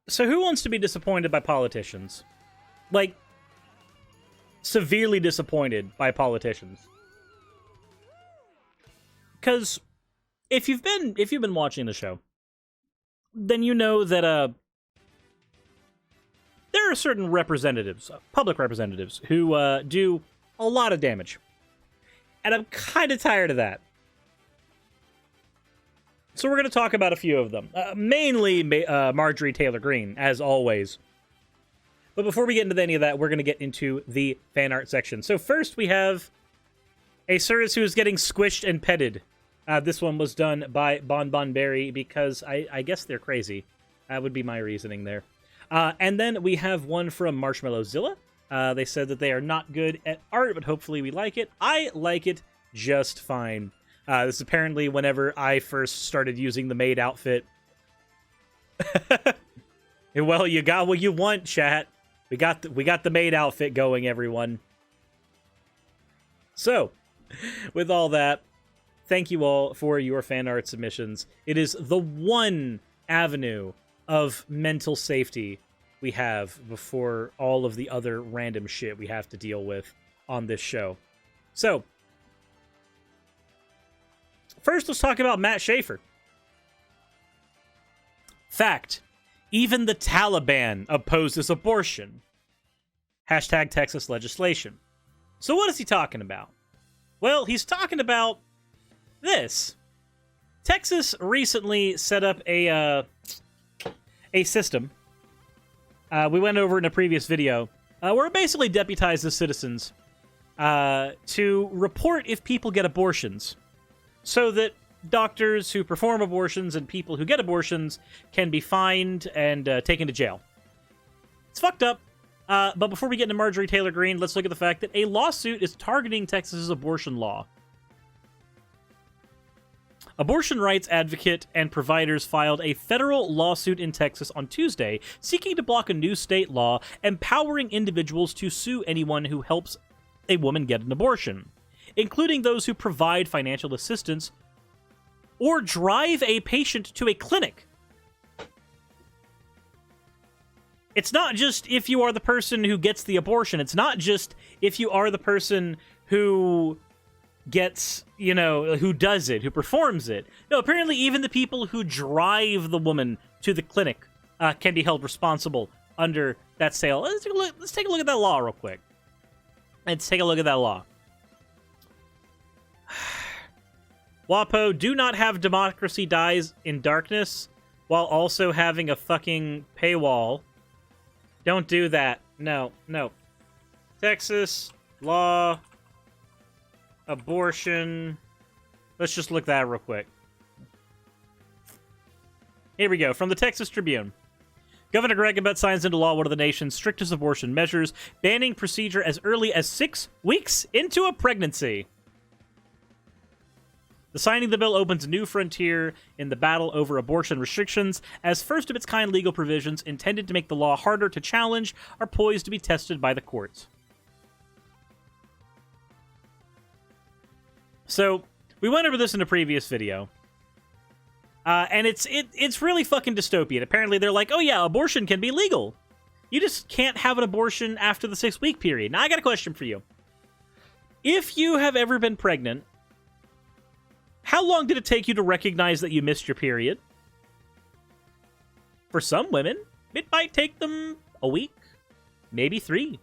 So who wants to be disappointed by politicians? Like, severely disappointed by politicians. Because if you've been watching the show, then you know that there are certain representatives, public representatives, who do a lot of damage. And I'm kind of tired of that. So we're going to talk about a few of them. Mainly Marjorie Taylor Greene, as always. But before we get into any of that, we're going to get into the fan art section. So first we have a Suris who is getting squished and petted. This one was done by BonBonBerry because I guess they're crazy. That would be my reasoning there. And then we have one from MarshmallowZilla. They said that they are not good at art, but hopefully we like it. I like it just fine. This is apparently whenever I first started using the maid outfit. Well, you got what you want, chat. We got the maid outfit going, everyone. So, with all that, thank you all for your fan art submissions. It is the one avenue of mental safety we have before all of the other random shit we have to deal with on this show. So, first, let's talk about Matt Schaefer. Fact. Even the Taliban opposes abortion. Hashtag Texas legislation. So what is he talking about? Well, he's talking about this. Texas recently set up a system. We went over in a previous video where it basically deputizes citizens to report if people get abortions, so that doctors who perform abortions and people who get abortions can be fined and taken to jail. It's fucked up. But before we get into Marjorie Taylor Greene, let's look at the fact that a lawsuit is targeting Texas's abortion law. Abortion rights advocate and providers filed a federal lawsuit in Texas on Tuesday, seeking to block a new state law empowering individuals to sue anyone who helps a woman get an abortion, including those who provide financial assistance or drive a patient to a clinic. It's not just if you are the person who gets the abortion. It's not just if you are the person who gets, who does it, who performs it. No, apparently even the people who drive the woman to the clinic can be held responsible under that sale. Let's take a look at that law real quick. Let's take a look at that law. WAPO, do not have democracy dies in darkness while also having a fucking paywall. Don't do that. No. Texas law, abortion. Let's just look that real quick. Here we go. From the Texas Tribune. Governor Greg Abbott signs into law one of the nation's strictest abortion measures, banning procedure as early as 6 weeks into a pregnancy. The signing of the bill opens a new frontier in the battle over abortion restrictions, as first-of-its-kind legal provisions intended to make the law harder to challenge are poised to be tested by the courts. So, we went over this in a previous video, and it's really fucking dystopian. Apparently they're like, oh yeah, abortion can be legal. You just can't have an abortion after the 6-week period. Now, I got a question for you. If you have ever been pregnant, how long did it take you to recognize that you missed your period? For some women, it might take them a week, maybe 3.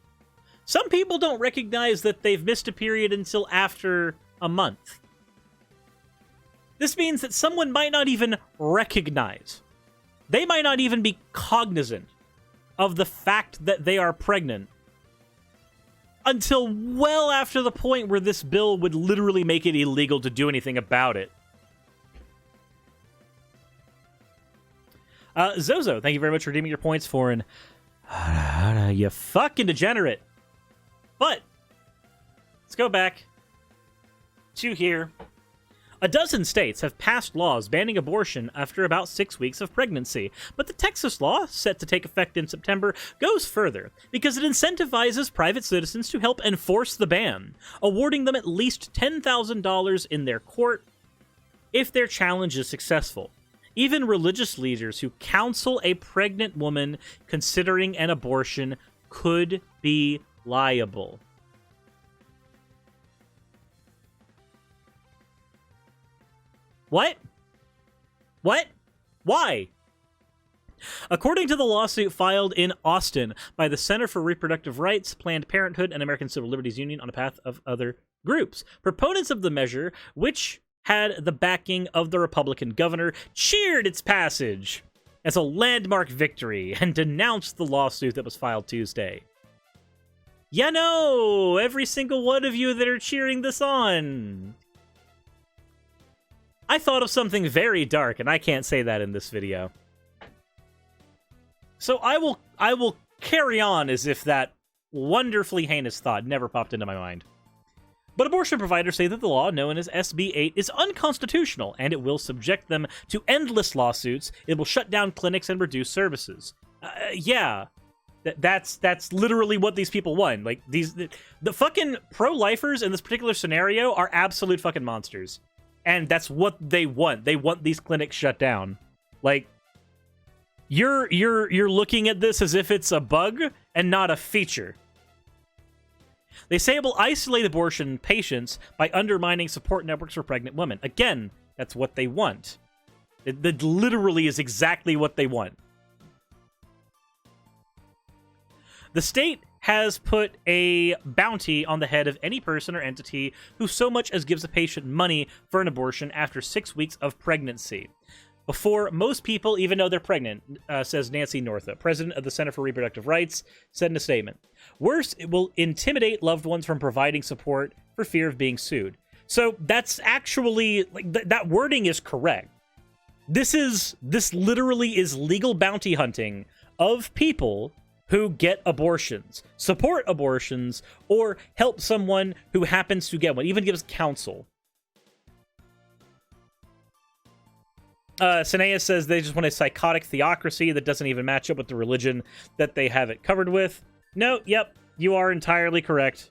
Some people don't recognize that they've missed a period until after a month. This means that someone might not even recognize. They might not even be cognizant of the fact that they are pregnant until well after the point where this bill would literally make it illegal to do anything about it. Zozo, thank you very much for redeeming your points for an... You fucking degenerate. But, let's go back to here. A dozen states have passed laws banning abortion after about 6 weeks of pregnancy, but the Texas law, set to take effect in September, goes further because it incentivizes private citizens to help enforce the ban, awarding them at least $10,000 in their court if their challenge is successful. Even religious leaders who counsel a pregnant woman considering an abortion could be liable. What? What? Why? According to the lawsuit filed in Austin by the Center for Reproductive Rights, Planned Parenthood, and American Civil Liberties Union on behalf of other groups, proponents of the measure, which had the backing of the Republican governor, cheered its passage as a landmark victory and denounced the lawsuit that was filed Tuesday. Yeah, no, every single one of you that are cheering this on. I thought of something very dark, and I can't say that in this video. So I will carry on as if that wonderfully heinous thought never popped into my mind. But abortion providers say that the law, known as SB 8, is unconstitutional, and it will subject them to endless lawsuits. It will shut down clinics and reduce services. Yeah, that's literally what these people want. Like, the fucking pro-lifers in this particular scenario are absolute fucking monsters. And that's what they want. They want these clinics shut down. Like, you're looking at this as if it's a bug and not a feature. They say it will isolate abortion patients by undermining support networks for pregnant women. Again, that's what they want. It literally is exactly what they want. The state has put a bounty on the head of any person or entity who so much as gives a patient money for an abortion after 6 weeks of pregnancy. Before most people even know they're pregnant, says Nancy Northup, president of the Center for Reproductive Rights, said in a statement. Worse, it will intimidate loved ones from providing support for fear of being sued. So that's actually, like, that wording is correct. This literally is legal bounty hunting of people who get abortions, support abortions, or help someone who happens to get one, even gives counsel. Sanea says they just want a psychotic theocracy that doesn't even match up with the religion that they have it covered with. No, yep, you are entirely correct.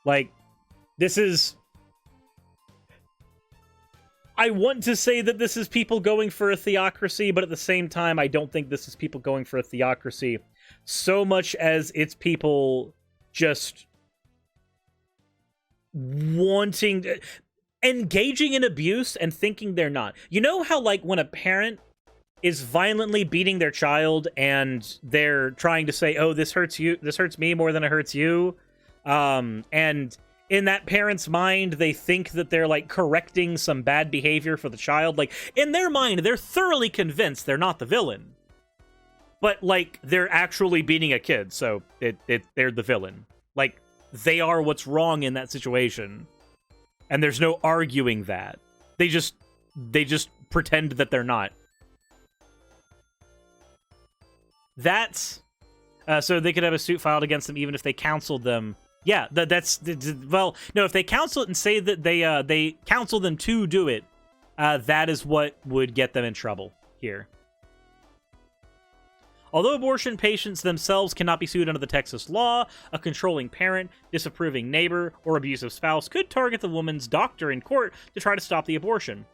Like, this is... I want to say that this is people going for a theocracy, but at the same time, I don't think this is people going for a theocracy so much as it's people just wanting... engaging in abuse and thinking they're not. You know how, like, when a parent is violently beating their child and they're trying to say, oh, this hurts you, this hurts me more than it hurts you, and in that parent's mind, they think that they're, like, correcting some bad behavior for the child. Like, in their mind, they're thoroughly convinced they're not the villain. But, like, they're actually beating a kid, so they're the villain. Like, they are what's wrong in that situation. And there's no arguing that. They just pretend that they're not. That's... so they could have a suit filed against them even if they counseled them. Yeah, well, no, if they counsel it and say that they counsel them to do it, that is what would get them in trouble here. Although abortion patients themselves cannot be sued under the Texas law, a controlling parent, disapproving neighbor, or abusive spouse could target the woman's doctor in court to try to stop the abortion.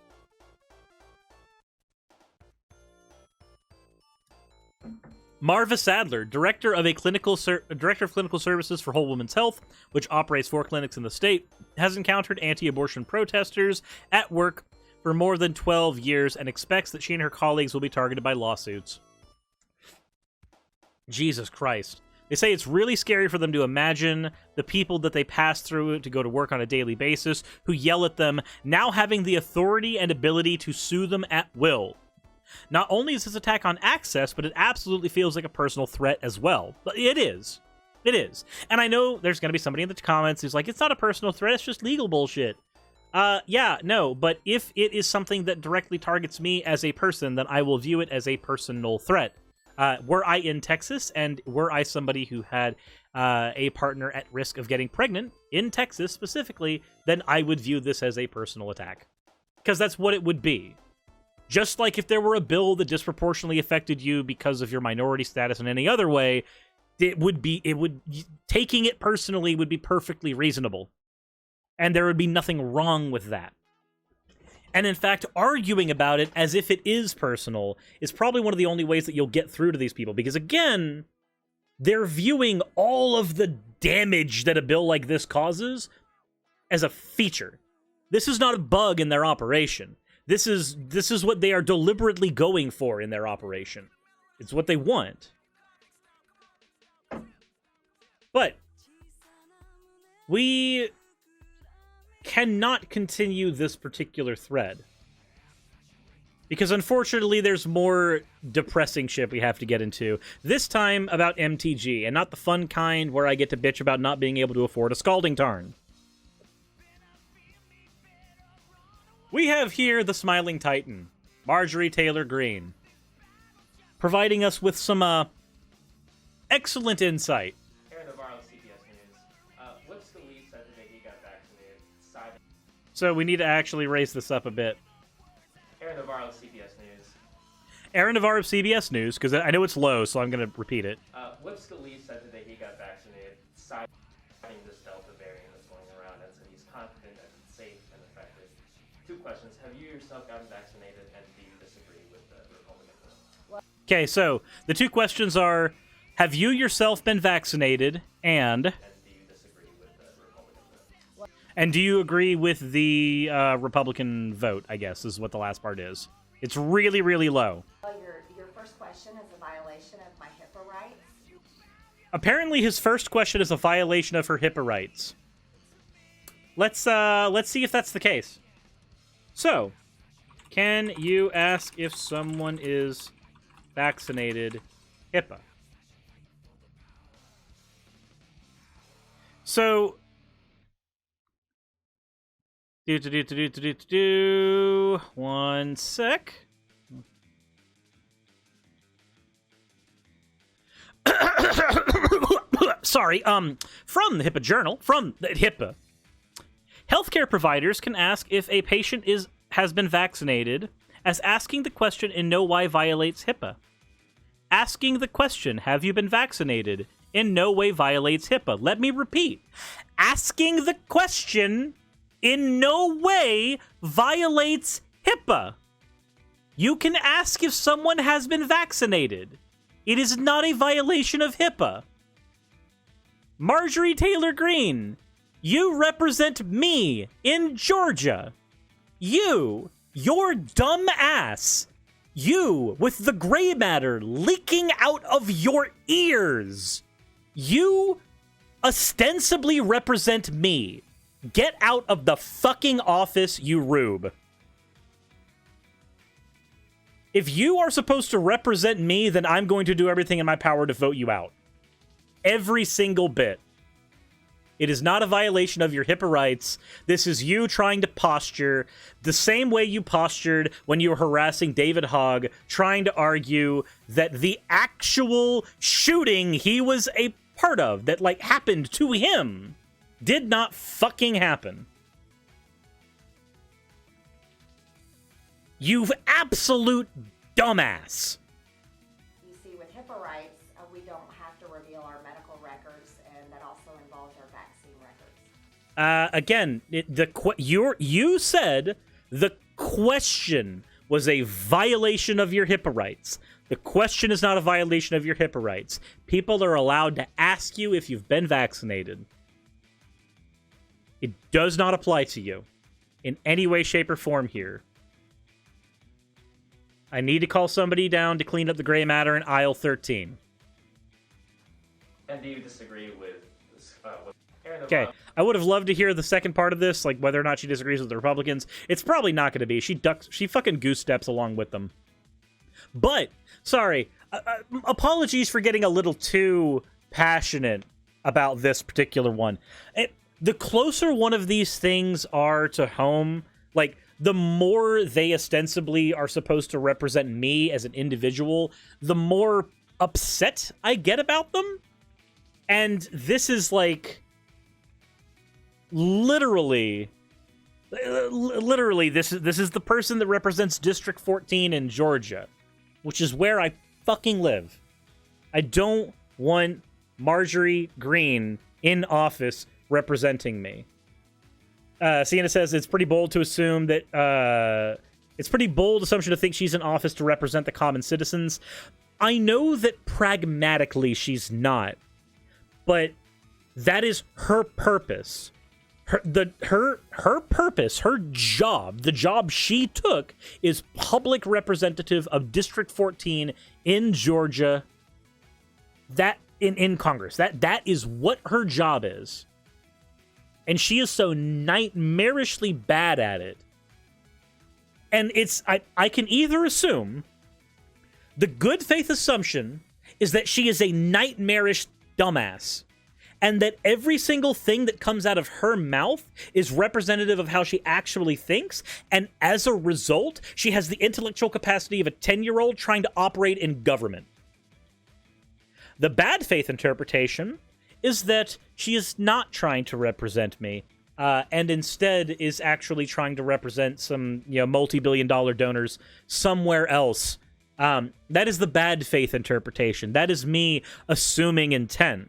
Marva Sadler, director of Clinical Services for Whole Woman's Health, which operates 4 clinics in the state, has encountered anti-abortion protesters at work for more than 12 years and expects that she and her colleagues will be targeted by lawsuits. Jesus Christ. They say it's really scary for them to imagine the people that they pass through to go to work on a daily basis who yell at them, now having the authority and ability to sue them at will. Not only is this attack on access, but it absolutely feels like a personal threat as well. But it is. It is. And I know there's going to be somebody in the comments who's like, it's not a personal threat, it's just legal bullshit. Yeah, no, but if it is something that directly targets me as a person, then I will view it as a personal threat. Were I in Texas, and were I somebody who had a partner at risk of getting pregnant, in Texas specifically, then I would view this as a personal attack. Because that's what it would be. Just like if there were a bill that disproportionately affected you because of your minority status in any other way, taking it personally would be perfectly reasonable. And there would be nothing wrong with that. And in fact, arguing about it as if it is personal is probably one of the only ways that you'll get through to these people. Because again, they're viewing all of the damage that a bill like this causes as a feature. This is not a bug in their operation. This is what they are deliberately going for in their operation. It's what they want. But we cannot continue this particular thread. Because unfortunately, there's more depressing shit we have to get into. This time about MTG, and not the fun kind where I get to bitch about not being able to afford a Scalding Tarn. We have here the Smiling Titan, Marjorie Taylor Greene, providing us with some excellent insight. So we need to actually raise this up a bit. Aaron Navarro, CBS News. Aaron Navarro of CBS News, because I know it's low, so I'm going to repeat it. Whip Scalise said today he got vaccinated, citing this Delta variant that's going around, and said he's confident that it's safe and effective. 2 questions. Have you yourself gotten vaccinated, and do you disagree with the Republican vote? Okay, so the 2 questions are, have you yourself been vaccinated, and And do you agree with the Republican vote, I guess, is what the last part is. It's really, really low. Your first question is a violation of my HIPAA rights? Apparently his first question is a violation of her HIPAA rights. Let's see if that's the case. So, can you ask if someone is vaccinated HIPAA? So... One sec. Sorry, from the HIPAA Journal, from the HIPAA. Healthcare providers can ask if a patient has been vaccinated, as asking the question in no way violates HIPAA. Asking the question, have you been vaccinated, in no way violates HIPAA. Let me repeat. Asking the question in no way violates HIPAA. You can ask if someone has been vaccinated. It is not a violation of HIPAA. Marjorie Taylor Greene, you represent me in Georgia. Your dumb ass, you with the gray matter leaking out of your ears, you ostensibly represent me. Get out of the fucking office, you rube. If you are supposed to represent me, then I'm going to do everything in my power to vote you out. Every single bit. It is not a violation of your HIPAA rights. This is you trying to posture the same way you postured when you were harassing David Hogg, trying to argue that the actual shooting he was a part of, that, like, happened to him, did not fucking happen. You absolute dumbass. You see, with HIPAA rights, we don't have to reveal our medical records, and that also involves our vaccine records. Again, you said the question was a violation of your HIPAA rights. The question is not a violation of your HIPAA rights. People are allowed to ask you if you've been vaccinated. It does not apply to you in any way, shape, or form here. I need to call somebody down to clean up the gray matter in aisle 13. And do you disagree with Aaron? Okay, I would have loved to hear the second part of this, like whether or not she disagrees with the Republicans. It's probably not going to be. She fucking goose steps along with them. But, sorry, apologies for getting a little too passionate about this particular one. The closer one of these things are to home, like, the more they ostensibly are supposed to represent me as an individual, the more upset I get about them. And this is, like, literally, this is the person that represents District 14 in Georgia, which is where I fucking live. I don't want Marjorie Greene in office representing me. Sienna says it's pretty bold to assume that it's pretty bold assumption to think she's in office to represent the common citizens. I know that pragmatically she's not, but that is her purpose. Her purpose, her job, the job she took is public representative of District 14 in Georgia. That in Congress. That is what her job is. And she is so nightmarishly bad at it. And I can either assume the good faith assumption is that she is a nightmarish dumbass, and that every single thing that comes out of her mouth is representative of how she actually thinks, and as a result, she has the intellectual capacity of a 10-year-old trying to operate in government. The bad faith interpretation is that she is not trying to represent me, and instead is actually trying to represent some, multi-billion-dollar donors somewhere else. That is the bad faith interpretation. That is me assuming intent.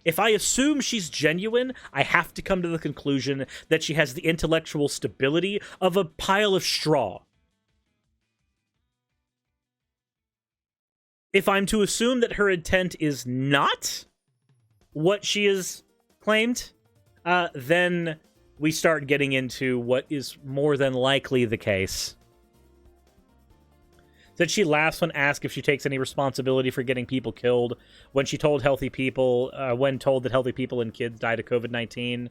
If I assume she's genuine, I have to come to the conclusion that she has the intellectual stability of a pile of straw. If I'm to assume that her intent is not what she has claimed, then we start getting into what is more than likely the case. That she laughs when asked if she takes any responsibility for getting people killed when told that healthy people and kids died of COVID-19.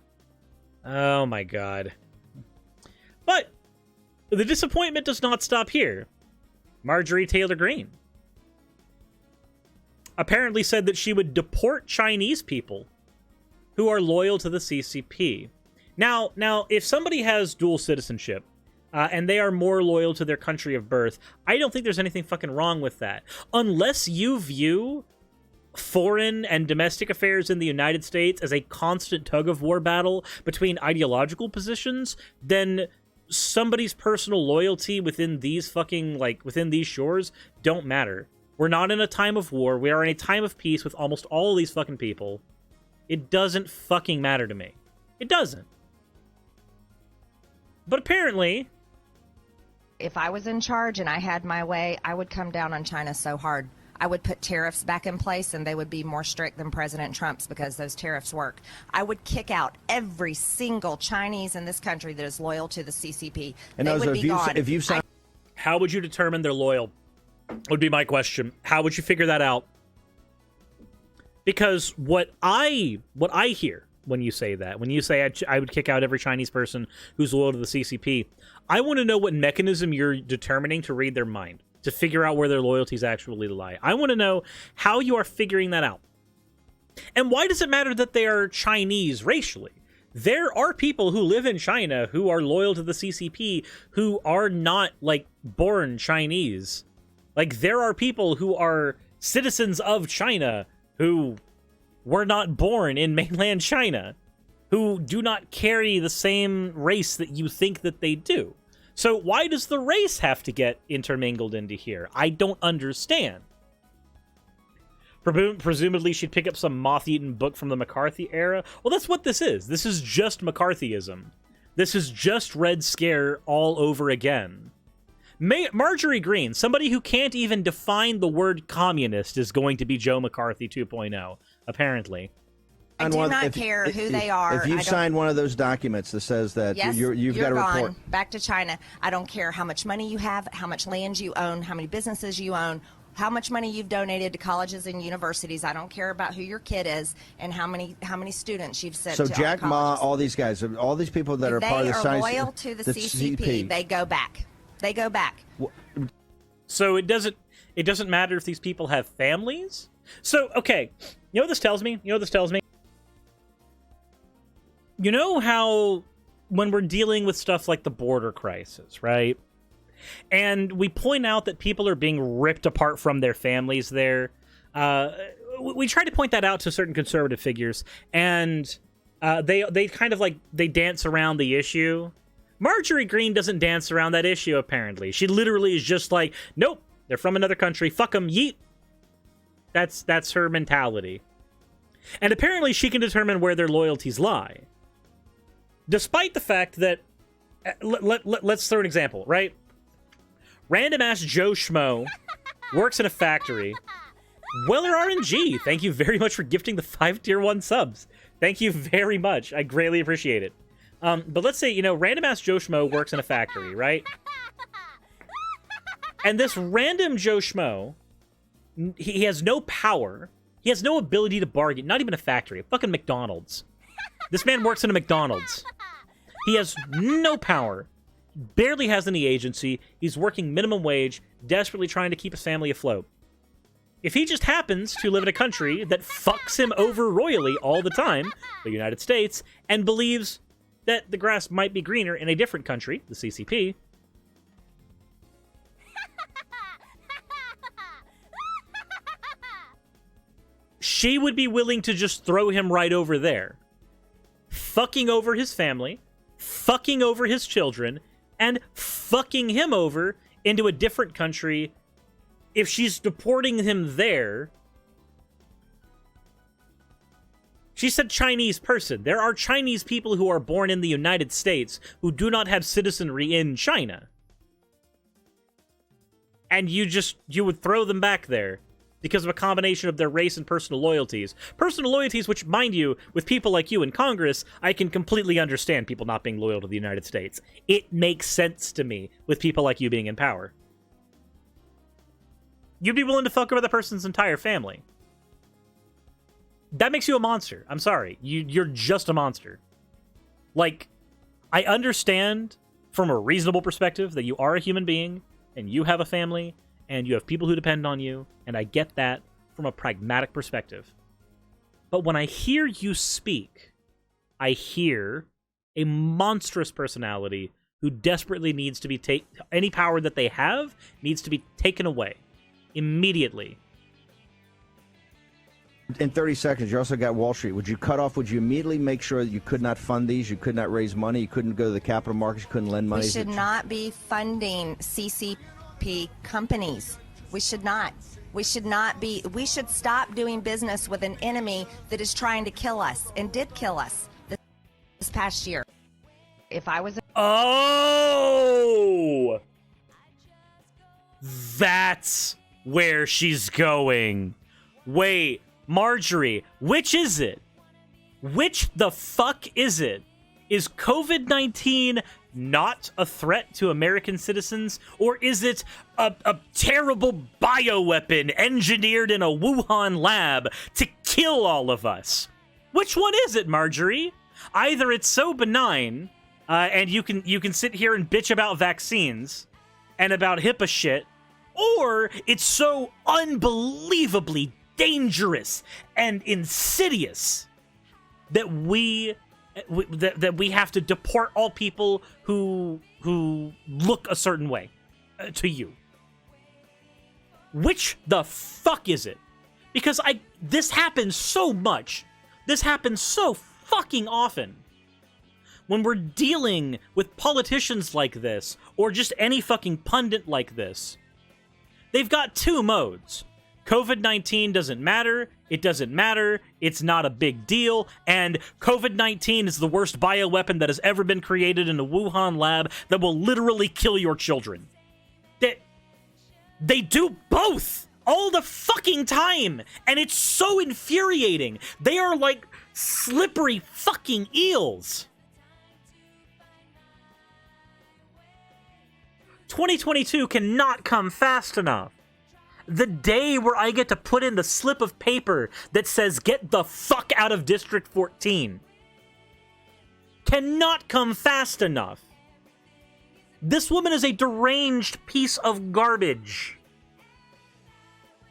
Oh my god. But the disappointment does not stop here. Marjorie Taylor Greene apparently said that she would deport Chinese people who are loyal to the CCP. Now, if somebody has dual citizenship, and they are more loyal to their country of birth, I don't think there's anything fucking wrong with that. Unless you view foreign and domestic affairs in the United States as a constant tug-of-war battle between ideological positions, then somebody's personal loyalty within these shores don't matter. We're not in a time of war. We are in a time of peace with almost all of these fucking people. It doesn't fucking matter to me. It doesn't. But apparently, if I was in charge and I had my way, I would come down on China so hard. I would put tariffs back in place, and they would be more strict than President Trump's because those tariffs work. I would kick out every single Chinese in this country that is loyal to the CCP. And they would be gone. If you sign, how would you determine they're loyal? Would be my question. How would you figure that out? Because what I hear when you say that, when you say I would kick out every Chinese person who's loyal to the CCP, I want to know what mechanism you're determining to read their mind, to figure out where their loyalties actually lie. I want to know how you are figuring that out. And why does it matter that they are Chinese racially? There are people who live in China who are loyal to the CCP who are not, born Chinese. There are people who are citizens of China who were not born in mainland China, who do not carry the same race that you think that they do. So why does the race have to get intermingled into here? I don't understand. Presumably she'd pick up some moth-eaten book from the McCarthy era. Well, that's what this is. This is just McCarthyism. This is just Red Scare all over again. Marjorie Greene, somebody who can't even define the word communist, is going to be Joe McCarthy 2.0, apparently. I do not care who they are. If you sign one of those documents that says that you've got to report back to China, I don't care how much money you have, how much land you own, how many businesses you own, how much money you've donated to colleges and universities. I don't care about who your kid is and how many students you've sent to Jack Ma, all these guys, all these people that are part of the they are loyal to the CCP. They go back. They go back. So it doesn't matter if these people have families? So, okay, you know what this tells me? You know how when we're dealing with stuff like the border crisis, right? And we point out that people are being ripped apart from their families there. We try to point that out to certain conservative figures, and they kind of they dance around the issue. Marjorie Greene doesn't dance around that issue, apparently. She literally is just nope, they're from another country, fuck them, yeet. That's her mentality. And apparently she can determine where their loyalties lie. despite the fact that, let's throw an example, right? Random ass Joe Schmo works in a factory. Weller RNG, thank you very much for gifting the 5 tier 1 subs. Thank you very much. I greatly appreciate it. But let's say, you know, random ass Joe Schmo works in a factory, right? And this random Joe Schmo, he has no power. He has no ability to bargain. Not even a factory. A fucking McDonald's. This man works in a McDonald's. He has no power. Barely has any agency. He's working minimum wage, desperately trying to keep his family afloat. If he just happens to live in a country that fucks him over royally all the time, the United States, and believes that the grass might be greener in a different country, the CCP, she would be willing to just throw him right over there. Fucking over his family, fucking over his children, and fucking him over into a different country. If she's deporting him there, she said Chinese person. There are Chinese people who are born in the United States who do not have citizenry in China. And you would throw them back there because of a combination of their race and personal loyalties. Personal loyalties, which, mind you, with people like you in Congress, I can completely understand people not being loyal to the United States. It makes sense to me with people like you being in power. You'd be willing to fuck over the person's entire family. That makes you a monster. I'm sorry. You're just a monster. Like, I understand from a reasonable perspective that you are a human being, and you have a family, and you have people who depend on you, and I get that from a pragmatic perspective. But when I hear you speak, I hear a monstrous personality who desperately needs to be any power that they have needs to be taken away. Immediately. In 30 seconds, you also got Wall Street. Would you immediately make sure that you could not fund these, you could not raise money, you couldn't go to the capital markets, you couldn't lend money? We should not be funding CCP companies. We should not. We should stop doing business with an enemy that is trying to kill us and did kill us this past year. If I was... Oh! That's where she's going. Wait, Marjorie, which is it? Which the fuck is it? Is COVID-19 not a threat to American citizens? Or is it a terrible bioweapon engineered in a Wuhan lab to kill all of us? Which one is it, Marjorie? Either it's so benign, and you can sit here and bitch about vaccines and about HIPAA shit, or it's so unbelievably dangerous and insidious that we have to deport all people who look a certain way to you. Which the fuck is it? Because this happens so much. This happens so fucking often. When we're dealing with politicians like this, or just any fucking pundit like this, they've got two modes. COVID-19 doesn't matter, it doesn't matter, it's not a big deal, and COVID-19 is the worst bioweapon that has ever been created in a Wuhan lab that will literally kill your children. They do both all the fucking time, and it's so infuriating. They are like slippery fucking eels. 2022 cannot come fast enough. The day where I get to put in the slip of paper that says, get the fuck out of District 14, cannot come fast enough. This woman is a deranged piece of garbage.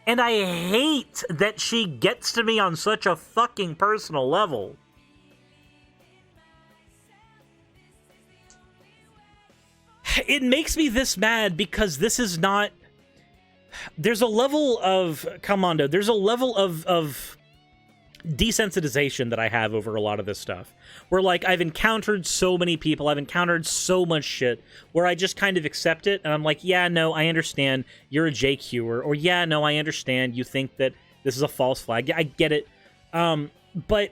And I hate that she gets to me on such a fucking personal level. It makes me this mad because this is not... There's a level of... Commando, there's a level of desensitization that I have over a lot of this stuff. Where, like, I've encountered so many people, I've encountered so much shit, where I just kind of accept it, and I'm like, yeah, no, I understand, you're a JQer, or yeah, no, I understand, you think that this is a false flag. I get it. But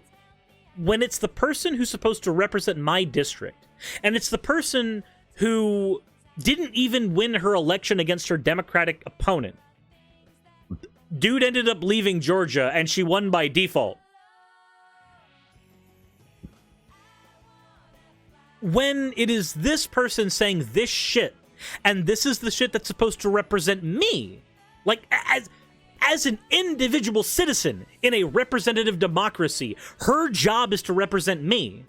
when it's the person who's supposed to represent my district, and it's the person who didn't even win her election against her Democratic opponent. Dude ended up leaving Georgia, and she won by default. When it is this person saying this shit, and this is the shit that's supposed to represent me, like, as an individual citizen in a representative democracy, her job is to represent me.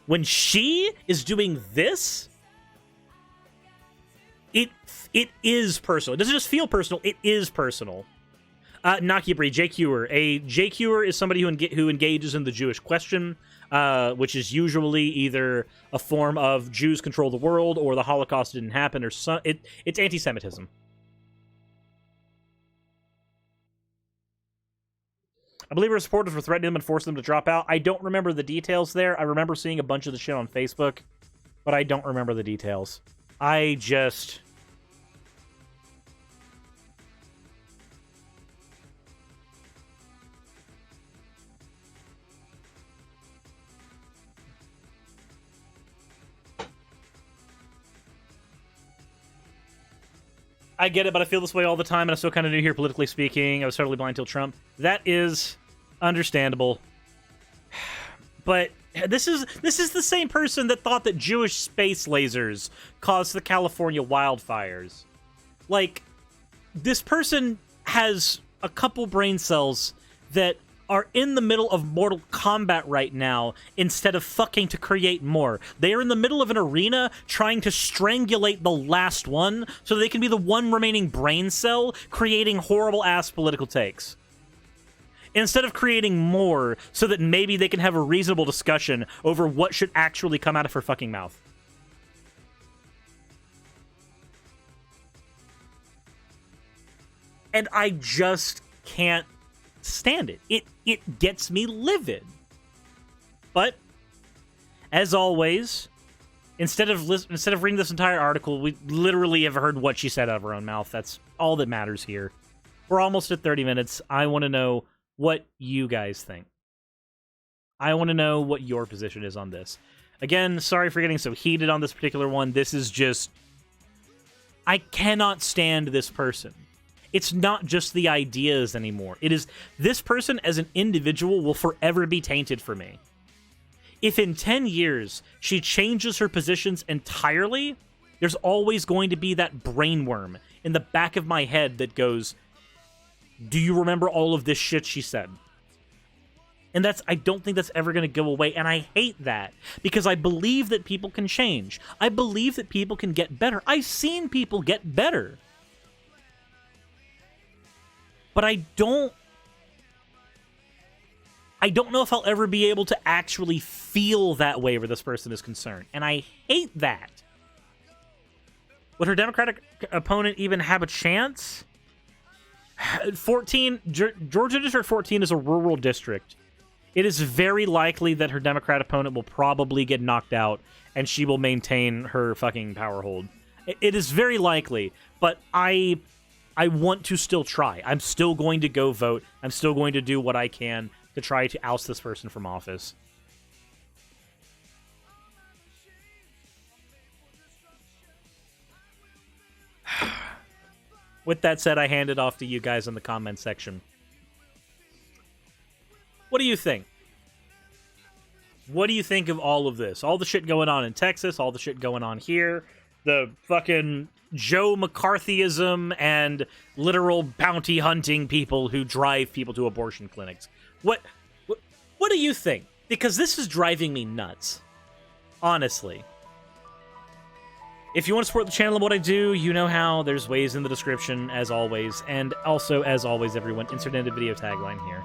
When she is doing this, it is personal. It doesn't just feel personal, it is personal. Nakibri, JQer. A JQer is somebody who engages in the Jewish question, which is usually either a form of Jews control the world, or the Holocaust didn't happen, or it's anti-Semitism. I believe her supporters were threatening them and forcing them to drop out. I don't remember the details there. I remember seeing a bunch of the shit on Facebook, but I don't remember the details. I get it, but I feel this way all the time, and I'm still kind of new here, politically speaking. I was totally blind till Trump. That is understandable. But this is the same person that thought that Jewish space lasers caused the California wildfires. Like, this person has a couple brain cells that are in the middle of Mortal Kombat right now instead of fucking to create more. They are in the middle of an arena trying to strangulate the last one so they can be the one remaining brain cell creating horrible-ass political takes. Instead of creating more so that maybe they can have a reasonable discussion over what should actually come out of her fucking mouth. And I just can't stand it. It gets me livid. But as always, instead of reading this entire article, we literally have heard what she said out of her own mouth. That's all that matters here. We're almost at 30 minutes. I want to know what you guys think. I want to know what your position is on this. Again, sorry for getting so heated on this particular one. This is just... I cannot stand this person. It's not just the ideas anymore. It is this person as an individual will forever be tainted for me. If in 10 years she changes her positions entirely, there's always going to be that brainworm in the back of my head that goes, do you remember all of this shit she said? And I don't think that's ever going to go away, and I hate that, because I believe that people can change. I believe that people can get better. I've seen people get better. But I don't know if I'll ever be able to actually feel that way where this person is concerned, and I hate that. Would her Democratic opponent even have a chance? 14, Georgia District 14 is a rural district. It is very likely that her Democrat opponent will probably get knocked out, and she will maintain her fucking power hold. It is very likely, but I want to still try. I'm still going to go vote. I'm still going to do what I can to try to oust this person from office. With that said, I hand it off to you guys in the comment section. What do you think? What do you think of all of this? All the shit going on in Texas, all the shit going on here, the fucking Joe McCarthyism and literal bounty hunting people who drive people to abortion clinics. What do you think? Because this is driving me nuts. Honestly. If you want to support the channel and what I do, you know how. There's ways in the description, as always. And also, as always, everyone, insert in the video tagline here.